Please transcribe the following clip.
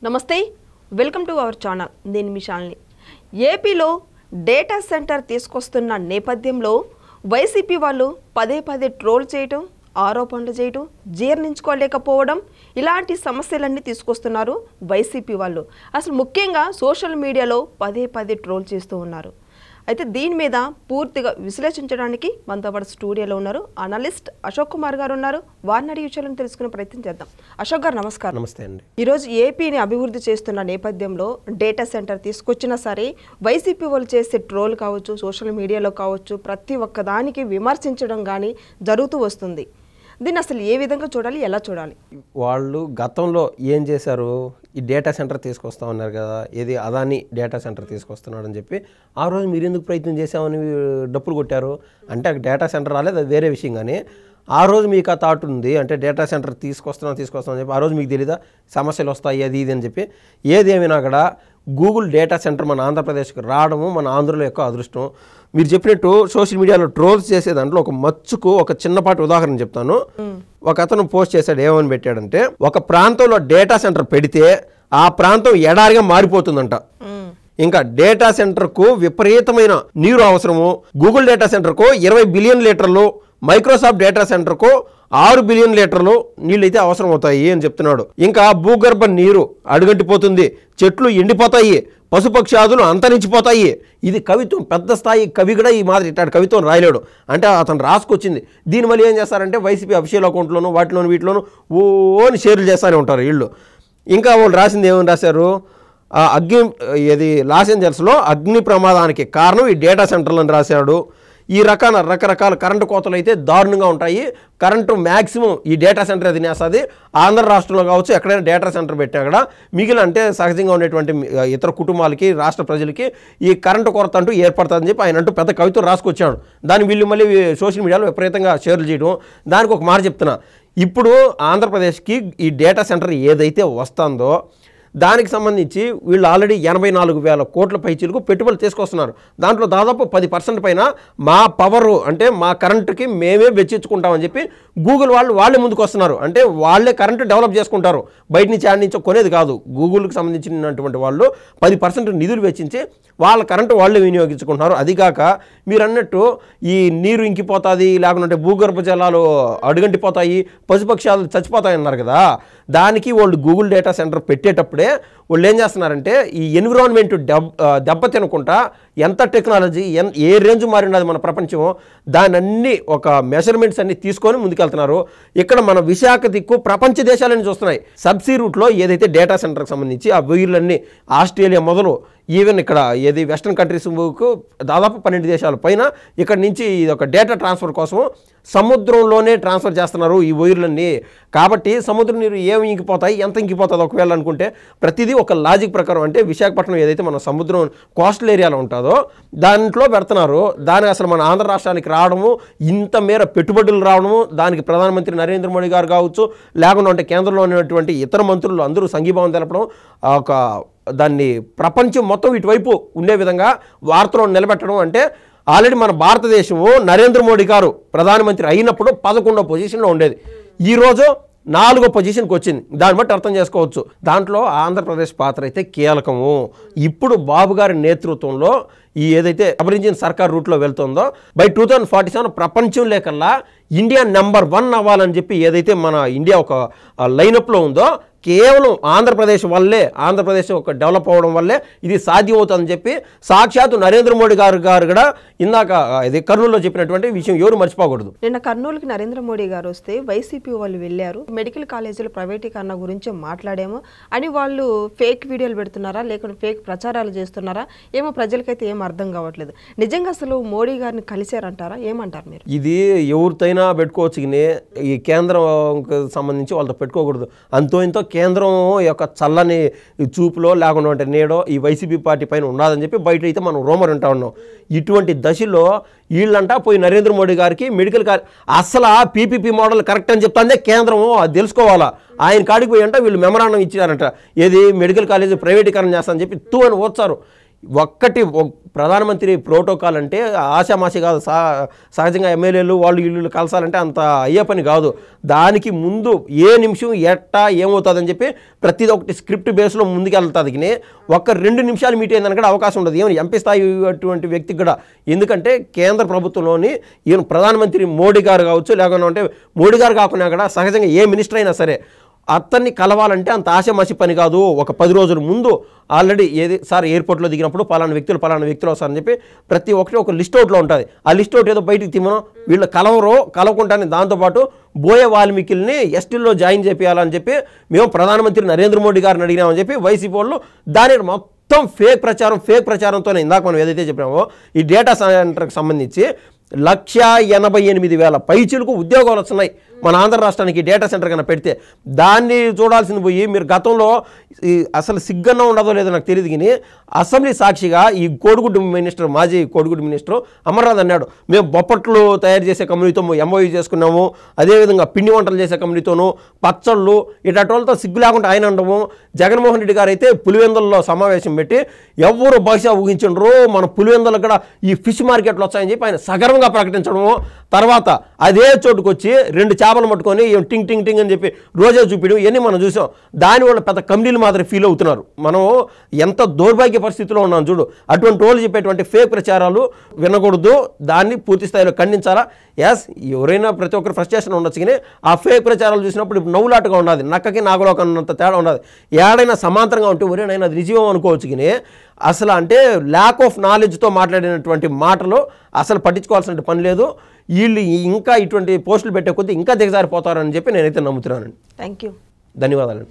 నమస్తే welcome to our channel నేను మీ శాలిని ఏపీలో డేటా సెంటర్ తీసుకొస్తున్న నేపథ్యంలో వైసీపీ వాళ్ళు పదే పదే ట్రోల్ చేయటం ఆరోపణలు చేయటం జీర్ణించుకోలేకపోవడం ఇలాంటి సమస్యలన్నీ తీసుకొస్తున్నారు వైసీపీ వాళ్ళు అసలు ముఖ్యంగా సోషల్ మీడియాలో పదే పదే ట్రోల్ చేస్తూ ఉన్నారు అయితే దీని మీద పూర్తిగా విశ్లేషించడానికి మనతో పాటు స్టూడియోలో ఉన్నారు అనలిస్ట్ అశోక్ కుమార్ గారు ఉన్నారు వారిని అడిగి విషయాలను తెలుసుకునే ప్రయత్నం చేద్దాం అశోక్ గారు నమస్కారం నమస్తే అండి ఈరోజు ఏపీని అభివృద్ధి చేస్తున్న నేపథ్యంలో డేటా సెంటర్ తీసుకొచ్చినా సరే వైసీపీ వాళ్ళు చేసే ట్రోల్ కావచ్చు సోషల్ మీడియాలో కావచ్చు ప్రతి ఒక్కదానికి విమర్శించడం కానీ జరుగుతూ వస్తుంది దీన్ని అసలు ఏ విధంగా చూడాలి ఎలా చూడాలి వాళ్ళు గతంలో ఏం చేశారు ఈ డేటా సెంటర్ తీసుకొస్తా ఉన్నారు కదా ఏది అదాని డేటా సెంటర్ తీసుకొస్తున్నాడు అని చెప్పి ఆ రోజు మీరు ఎందుకు ప్రయత్నం చేసామని డప్పులు కొట్టారు అంటే డేటా సెంటర్ రాలేదు అది వేరే విషయం కానీ ఆ రోజు మీకు ఆ థాట్ ఉంది అంటే డేటా సెంటర్ తీసుకొస్తున్నాం అని చెప్పి ఆ రోజు మీకు తెలీదా సమస్యలు వస్తాయి అది ఇది అని చెప్పి ఏదేమైనా కూడా గూగుల్ డేటా సెంటర్ మన ఆంధ్రప్రదేశ్కి రావడము మన ఆంధ్రలో యొక్క అదృష్టం మీరు చెప్పినట్టు సోషల్ మీడియాలో ట్రోల్స్ చేసే దాంట్లో ఒక మచ్చుకు ఒక చిన్నపాటి ఉదాహరణ చెప్తాను ఒక అతను పోస్ట్ చేశాడు ఏమని పెట్టాడంటే ఒక ప్రాంతంలో డేటా సెంటర్ పెడితే ఆ ప్రాంతం ఎడారిగా మారిపోతుందంట ఇంకా డేటా సెంటర్కు విపరీతమైన నీరు అవసరము గూగుల్ డేటా సెంటర్కు 20 బిలియన్ లీటర్లు మైక్రోసాఫ్ట్ డేటా సెంటర్కు 6 బిలియన్ లీటర్లు నీళ్ళైతే అవసరం అవుతాయి అని చెప్తున్నాడు ఇంకా భూగర్భ నీరు అడుగంటిపోతుంది చెట్లు ఎండిపోతాయి పశుపక్షాదులు అంతరించిపోతాయి ఇది కవిత్వం పెద్ద స్థాయి కవి కూడా ఈ మాదిరి ఇట్లాంటి కవిత్వం రాయలేడు అంటే అతను రాసుకొచ్చింది దీనివల్ల ఏం చేస్తారంటే వైసీపీ అఫీషియల్ అకౌంట్లోను వాటిలోను వీటిలోను ఓని షేర్లు చేస్తూనే ఉంటారు వీళ్ళు ఇంకా వాళ్ళు రాసింది ఏమని రాశారు లాస్ ఏంజల్స్లో అగ్ని ప్రమాదానికి కారణం ఈ డేటా సెంటర్లను రాశాడు ఈ రకరకాల కరెంటు కోతలు అయితే దారుణంగా ఉంటాయి కరెంటు మ్యాక్సిమం ఈ డేటా సెంటర్ తినేస్తుంది ఆంధ్ర రాష్ట్రంలో కావచ్చు ఎక్కడైనా డేటా సెంటర్ పెట్టా కూడా మిగిలిన అంటే సహజంగా ఉండేటువంటి ఇతర కుటుంబాలకి రాష్ట్ర ప్రజలకి ఈ కరెంటు కొరత అంటూ ఏర్పడుతుందని చెప్పి ఆయన అంటూ పెద్ద కవిత్వం రాసుకొచ్చాడు దాన్ని వీళ్ళు మళ్ళీ సోషల్ మీడియాలో విపరీతంగా షేర్లు చేయడం దానికి ఒక మాట చెప్తున్నా ఇప్పుడు ఆంధ్రప్రదేశ్కి ఈ డేటా సెంటర్ ఏదైతే వస్తుందో దానికి సంబంధించి వీళ్ళు ఆల్రెడీ 84,000 కోట్ల పైచీలకు పెట్టుబడులు తీసుకొస్తున్నారు దాంట్లో దాదాపు 10% పైన మా పవరు అంటే మా కరెంటుకి మేమే వెచ్చించుకుంటామని చెప్పి గూగుల్ వాళ్ళే ముందుకు వస్తున్నారు అంటే వాళ్ళే కరెంటు డెవలప్ చేసుకుంటారు బయట నుంచి ఆడి నుంచి కొనేది కాదు గూగుల్కి సంబంధించినటువంటి వాళ్ళు 10% నిధులు వెచ్చించి వాళ్ళ కరెంటు వాళ్ళే వినియోగించుకుంటున్నారు అది కాక మీరు అన్నట్టు ఈ నీరు ఇంకిపోతుంది లేకుంటే భూగర్భ జలాలు అడుగంటిపోతాయి పశుపక్షాలు చచ్చిపోతాయి అన్నారు కదా దానికి వాళ్ళు గూగుల్ డేటా సెంటర్ పెట్టేటప్పుడే వాళ్ళు ఏం చేస్తున్నారంటే ఈ ఎన్విరాన్మెంట్ దెబ్బ తినకుండా ఎంత టెక్నాలజీ ఏ రేంజ్ మారినది మన ప్రపంచం దాని అన్ని ఒక మెజర్మెంట్స్ అన్ని తీసుకొని ముందుకెళ్తున్నారు ఇక్కడ మన విశాఖ దిక్కు ప్రపంచ దేశాలని చూస్తున్నాయి సబ్సీ రూట్లో ఏదైతే డేటా సెంటర్కి సంబంధించి ఆ వైర్లన్నీ ఆస్ట్రేలియా మొదలు ఈవెన్ ఇక్కడ ఏది వెస్ట్రన్ కంట్రీస్కు దాదాపు 12 దేశాల పైన ఇక్కడ నుంచి ఇది ఒక డేటా ట్రాన్స్ఫర్ కోసం సముద్రంలోనే ట్రాన్స్ఫర్ చేస్తున్నారు ఈ వైర్లన్నీ కాబట్టి సముద్ర నీరు ఏమి ఇంకిపోతాయి ఎంత ఇంకిపోతుంది ఒకవేళ అనుకుంటే ప్రతిదీ ఒక లాజిక్ ప్రకారం అంటే విశాఖపట్నం ఏదైతే మన సముద్రం కోస్టల్ ఏరియాలో ఉంటుందో దాంట్లో పెడుతున్నారు దానికి అసలు మన ఆంధ్ర రాష్ట్రానికి రావడము ఇంత మేర పెట్టుబడులు రావడము దానికి ప్రధానమంత్రి నరేంద్ర మోడీ గారు కావచ్చు లేకుండా అంటే కేంద్రంలో ఉన్నటువంటి ఇతర మంత్రులు అందరూ సంఘీభావం తెలపడం ఒక దాన్ని ప్రపంచం మొత్తం ఇటువైపు ఉండే విధంగా వార్తలో నిలబెట్టడం అంటే ఆల్రెడీ మన భారతదేశము నరేంద్ర మోడీ గారు ప్రధానమంత్రి అయినప్పుడు 11వ పొజిషన్లో ఉండేది ఈరోజు 4వ పొజిషన్కి వచ్చింది దాన్ని బట్టి అర్థం చేసుకోవచ్చు దాంట్లో ఆంధ్రప్రదేశ్ పాత్ర అయితే కీలకము ఇప్పుడు బాబు గారి నేతృత్వంలో ఈ ఏదైతే అబరిజిన్ సర్కార్ రూట్లో వెళ్తుందో బై 2047 ప్రపంచం లేకల్లా ఇండియా నెంబర్ 1 అవ్వాలని చెప్పి ఏదైతే మన ఇండియా ఒక లైనప్లో ఉందో కేవలం ఆంధ్రప్రదేశ్ వల్లే ఆంధ్రప్రదేశ్ ఒక డెవలప్ అవ్వడం వల్లే ఇది సాధ్యం అవుతుందని చెప్పి సాక్షాత్తు నరేంద్ర మోడీ గారు కూడా ఇందాక ఇది కర్నూలులో చెప్పినటువంటి విషయం ఎవరు మర్చిపోకూడదు నిన్న కర్నూలుకి నరేంద్ర మోడీ గారు వస్తే వైసీపీ వాళ్ళు వెళ్ళారు మెడికల్ కాలేజీల ప్రైవేటీకరణ గురించి మాట్లాడాము అని వాళ్ళు ఫేక్ వీడియోలు పెడుతున్నారా లేకుంటే ఫేక్ ప్రచారాలు చేస్తున్నారా ఏమో ప్రజలకైతే ఏం అర్థం కావట్లేదు నిజంగా అసలు మోడీ గారిని కలిశారంటారా ఏమంటారు మీరు ఇది ఎవరితోనైనా పెట్టుకోవచ్చు ఈ కేంద్రం సంబంధించి వాళ్ళతో పెట్టుకోకూడదు అంతో ఇంతో కేంద్రం యొక్క చల్లని చూపులో లేకుండా అంటే నేడో ఈ వైసీపీ పార్టీ పైన ఉన్నదని చెప్పి బయట అయితే మనం రూమర్ వింటా ఉన్నాం ఇటువంటి దశలో వీళ్ళంటా పోయి నరేంద్ర మోడీ గారికి మెడికల్ అసలు పీపీపీ మోడల్ కరెక్ట్ అని చెప్తాందే కేంద్రం అది తెలుసుకోవాలా ఆయన కాడికి పోయి అంటే వీళ్ళు మెమరాండం ఇచ్చారంట ఏది మెడికల్ కాలేజీ ప్రైవేటీకరణ చేస్తారని చెప్పి అని వచ్చారు ఒక్కటి ప్రధానమంత్రి ప్రోటోకాల్ అంటే ఆశామాషి కాదు. సహజంగా ఎమ్మెల్యేలు వాళ్ళు ఇల్లు కలసాలంటే అంత అయ్యే పని కాదు. దానికి ముందు ఏ నిమిషం ఎట్టా ఏమవుతుందని చెప్పి ప్రతిదీ ఒకటి స్క్రిప్ట్ బేస్లో ముందుకెళ్తుంది. కానీ ఒక్క 2 నిమిషాలు మీట్ అయిందని కూడా అవకాశం ఉండదు ఏమైనా ఎంపీ స్థాయి అటువంటి వ్యక్తికి కూడా. ఎందుకంటే కేంద్ర ప్రభుత్వంలోని ఈయన ప్రధానమంత్రి మోడీ గారు కావచ్చు, లేకుంటే మోడీ గారు కాకుండా కూడా సహజంగా ఏ మినిస్టర్ అయినా సరే అతన్ని కలవాలంటే అంత ఆశమాషి పని కాదు. ఒక 10 రోజుల ముందు ఆల్రెడీ సార్ ఎయిర్పోర్ట్లో దిగినప్పుడు పలానా వ్యక్తులు వస్తారని చెప్పి ప్రతి ఒక్కటి ఒక లిస్ట్ అవుట్లో ఉంటుంది. ఆ లిస్ట్ అవుట్ ఏదో బయటికి తీమనం వీళ్ళు కలవకుండానే దాంతోపాటు బోయే వాల్మీకిల్ని ఎస్టీల్లో జాయిన్ చేయాలని చెప్పి మేము ప్రధానమంత్రి నరేంద్ర మోడీ గారిని అడిగినామని చెప్పి వైసీపీ వాళ్ళు దాని మొత్తం ఫేక్ ప్రచారంతోనే ఇందాక మనం ఏదైతే చెప్పినామో ఈ డేటా సెంటర్కి సంబంధించి 188,000 పైచీలకు ఉద్యోగాలు వస్తున్నాయి మన ఆంధ్ర రాష్ట్రానికి డేటా సెంటర్ కన్నా పెడితే. దాన్ని చూడాల్సింది పోయి మీరు గతంలో అసలు సిగ్గన్నా ఉండదో లేదో నాకు తెలియదు, కానీ అసెంబ్లీ సాక్షిగా ఈ మాజీ కోడిగుడ్డు మినిస్టర్ అమర్నాథ్ అన్నాడు, మేము బొప్పట్లు తయారు చేసే కంపెనీతో ఎంఓయూ చేసుకున్నాము, అదేవిధంగా పిండి వంటలు చేసే కంపెనీతోనూ పచ్చళ్ళు ఇట్లాంటి వాళ్ళతో సిగ్గు లేకుండా ఆయన ఉండము. జగన్మోహన్ రెడ్డి గారు అయితే పులివెందులలో సమావేశం పెట్టి ఎవరు బహుశా ఊహించండ్రు మన పులివెందులకు కూడా ఈ ఫిష్ మార్కెట్లు వచ్చాయని చెప్పి ఆయన సగర్వంగా ప్రకటించడము. తర్వాత అదే చోటుకు వచ్చి 2 చేపలు పట్టుకొని టింగ్ టింగ్ టింగ్ అని చెప్పి రోజే చూపించడం ఇవన్నీ మనం చూసాం. దానివల్ల పెద్ద కంపెనీలు మాత్రం ఫీల్ అవుతున్నారు. మనం ఎంత దౌర్భాగ్య పరిస్థితిలో ఉన్నాం చూడు. అటువంటి వాళ్ళు చెప్పేటువంటి ఫేక్ ప్రచారాలు వినకూడదు, దాన్ని పూర్తి స్థాయిలో ఖండించాలా. ఎస్ ఎవరైనా ప్రతి ఒక్కరు ఫ్రస్ట్రేషన్ ఉండొచ్చు, కానీ ఆ ఫేక్ ప్రచారాలు చూసినప్పుడు ఇప్పుడు నవ్వులాటగా ఉన్నది, నక్కకి నాగులోకన్నంత తేడా ఉన్నది. ఏడైనా సమాంతరంగా ఉంటే ఒరేనైనా అది నిజమేమో అనుకోవచ్చు, కానీ అసలు అంటే ల్యాక్ ఆఫ్ నాలెడ్జ్తో మాట్లాడినటువంటి మాటలు అసలు పట్టించుకోవాల్సిన పని లేదు. వీళ్ళు ఇంకా ఇటువంటి పోస్టులు పెట్టే కొద్దీ ఇంకా దిగజారిపోతారని చెప్పి నేనైతే నమ్ముతున్నానండి. థ్యాంక్ యూ, ధన్యవాదాలండి.